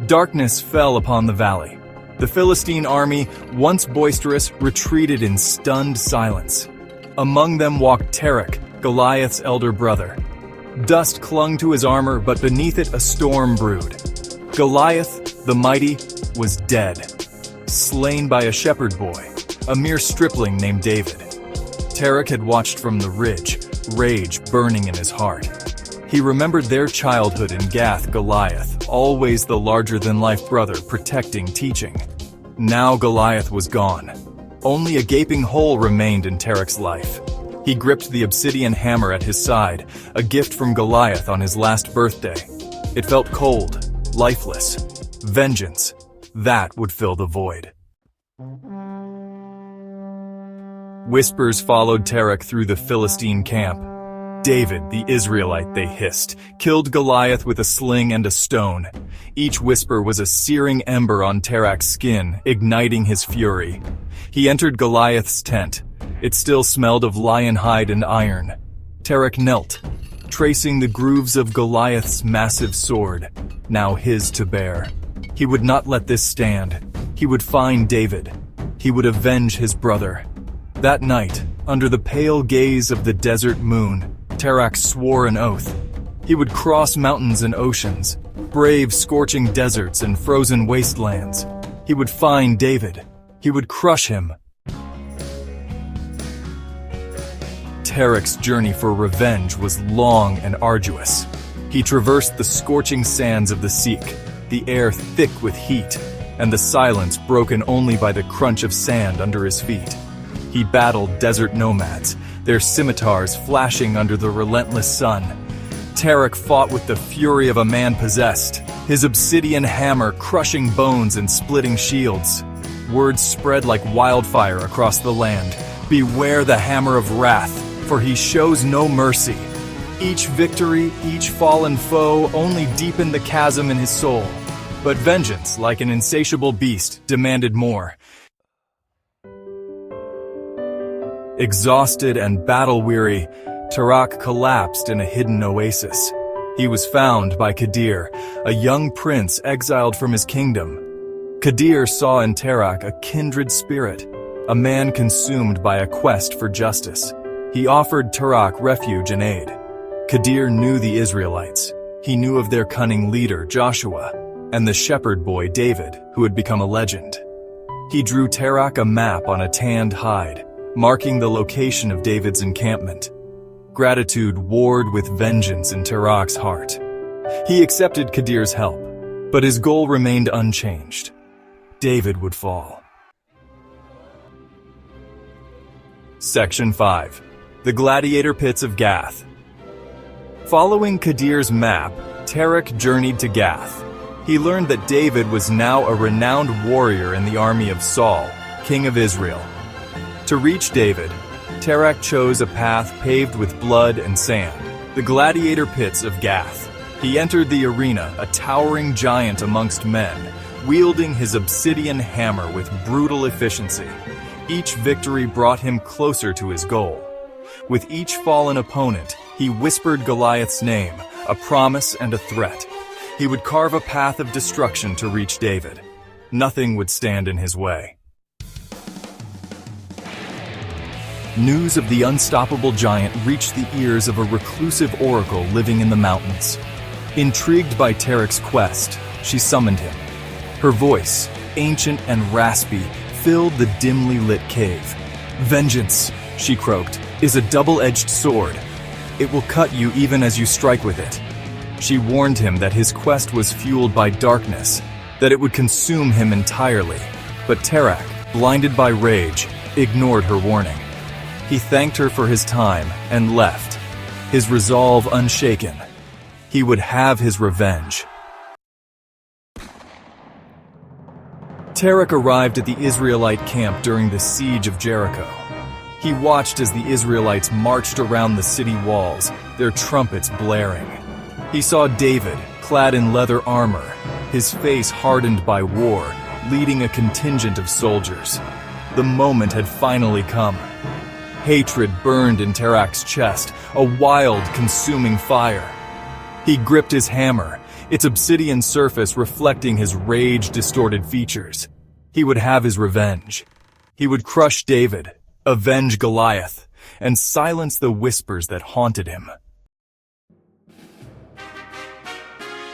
Darkness fell upon the valley. The Philistine army, once boisterous, retreated in stunned silence. Among them walked Tarak, Goliath's elder brother. Dust clung to his armor, but beneath it a storm brewed. Goliath, the mighty, was dead, slain by a shepherd boy, a mere stripling named David. Tarak had watched from the ridge, rage burning in his heart. He remembered their childhood in Gath, Goliath, always the larger-than-life brother protecting, teaching. Now Goliath was gone. Only a gaping hole remained in Tarak's life. He gripped the obsidian hammer at his side, a gift from Goliath on his last birthday. It felt cold, lifeless. Vengeance, that would fill the void. Whispers followed Tarak through the Philistine camp. David, the Israelite, they hissed, killed Goliath with a sling and a stone. Each whisper was a searing ember on Tarak's skin, igniting his fury. He entered Goliath's tent. It still smelled of lion hide and iron. Tarak knelt, tracing the grooves of Goliath's massive sword, now his to bear. He would not let this stand. He would find David. He would avenge his brother. That night, under the pale gaze of the desert moon, Tarak swore an oath. He would cross mountains and oceans, brave scorching deserts and frozen wastelands. He would find David. He would crush him. Tarak's journey for revenge was long and arduous. He traversed the scorching sands of the Siege, the air thick with heat, and the silence broken only by the crunch of sand under his feet. He battled desert nomads, their scimitars flashing under the relentless sun. Tarak fought with the fury of a man possessed, his obsidian hammer crushing bones and splitting shields. Words spread like wildfire across the land. Beware the hammer of wrath, for he shows no mercy. Each victory, each fallen foe only deepened the chasm in his soul. But vengeance, like an insatiable beast, demanded more. Exhausted and battle-weary, Tarak collapsed in a hidden oasis. He was found by Kadir, a young prince exiled from his kingdom. Kadir saw in Tarak a kindred spirit, a man consumed by a quest for justice. He offered Tarak refuge and aid. Kadir knew the Israelites. He knew of their cunning leader, Joshua, and the shepherd boy, David, who had become a legend. He drew Tarak a map on a tanned hide, marking the location of David's encampment. Gratitude warred with vengeance in Tarak's heart. He accepted Kadir's help, but his goal remained unchanged. David would fall. Section 5. The Gladiator Pits of Gath. Following Kadir's map, Tarak journeyed to Gath. He learned that David was now a renowned warrior in the army of Saul, king of Israel. To reach David, Tarak chose a path paved with blood and sand, the Gladiator Pits of Gath. He entered the arena, a towering giant amongst men, wielding his obsidian hammer with brutal efficiency. Each victory brought him closer to his goal. With each fallen opponent, he whispered Goliath's name, a promise and a threat. He would carve a path of destruction to reach David. Nothing would stand in his way. News of the unstoppable giant reached the ears of a reclusive oracle living in the mountains. Intrigued by Tarak's quest, she summoned him. Her voice, ancient and raspy, filled the dimly lit cave. "Vengeance," she croaked, "is a double-edged sword. It will cut you even as you strike with it." She warned him that his quest was fueled by darkness, that it would consume him entirely. But Tarak, blinded by rage, ignored her warning. He thanked her for his time and left, his resolve unshaken. He would have his revenge. Tarak arrived at the Israelite camp during the Siege of Jericho. He watched as the Israelites marched around the city walls, their trumpets blaring. He saw David, clad in leather armor, his face hardened by war, leading a contingent of soldiers. The moment had finally come. Hatred burned in Tarak's chest, a wild, consuming fire. He gripped his hammer, its obsidian surface reflecting his rage-distorted features. He would have his revenge. He would crush David, avenge Goliath, and silence the whispers that haunted him.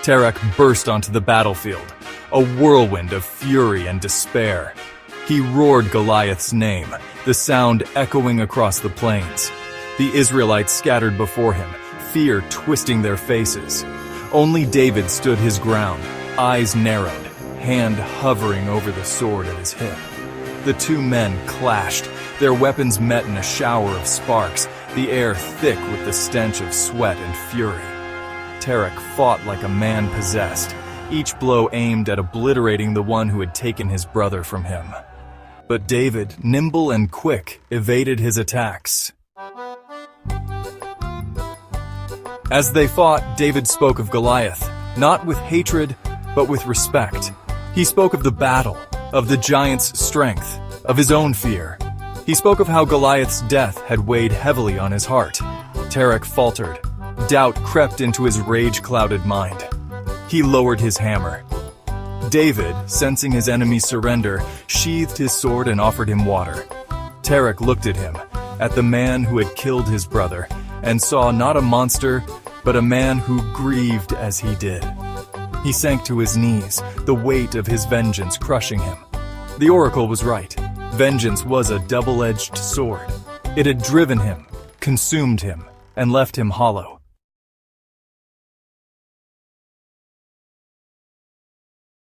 Tarek burst onto the battlefield, a whirlwind of fury and despair. He roared Goliath's name, the sound echoing across the plains. The Israelites scattered before him, fear twisting their faces. Only David stood his ground, eyes narrowed, hand hovering over the sword at his hip. The two men clashed, their weapons met in a shower of sparks, the air thick with the stench of sweat and fury. Tarek fought like a man possessed, each blow aimed at obliterating the one who had taken his brother from him. But David, nimble and quick, evaded his attacks. As they fought, David spoke of Goliath, not with hatred, but with respect. He spoke of the battle, of the giant's strength, of his own fear. He spoke of how Goliath's death had weighed heavily on his heart. Tarek faltered. Doubt crept into his rage-clouded mind. He lowered his hammer. David, sensing his enemy's surrender, sheathed his sword and offered him water. Tarek looked at him, at the man who had killed his brother, and saw not a monster, but a man who grieved as he did. He sank to his knees, the weight of his vengeance crushing him. The oracle was right. Vengeance was a double-edged sword. It had driven him, consumed him, and left him hollow.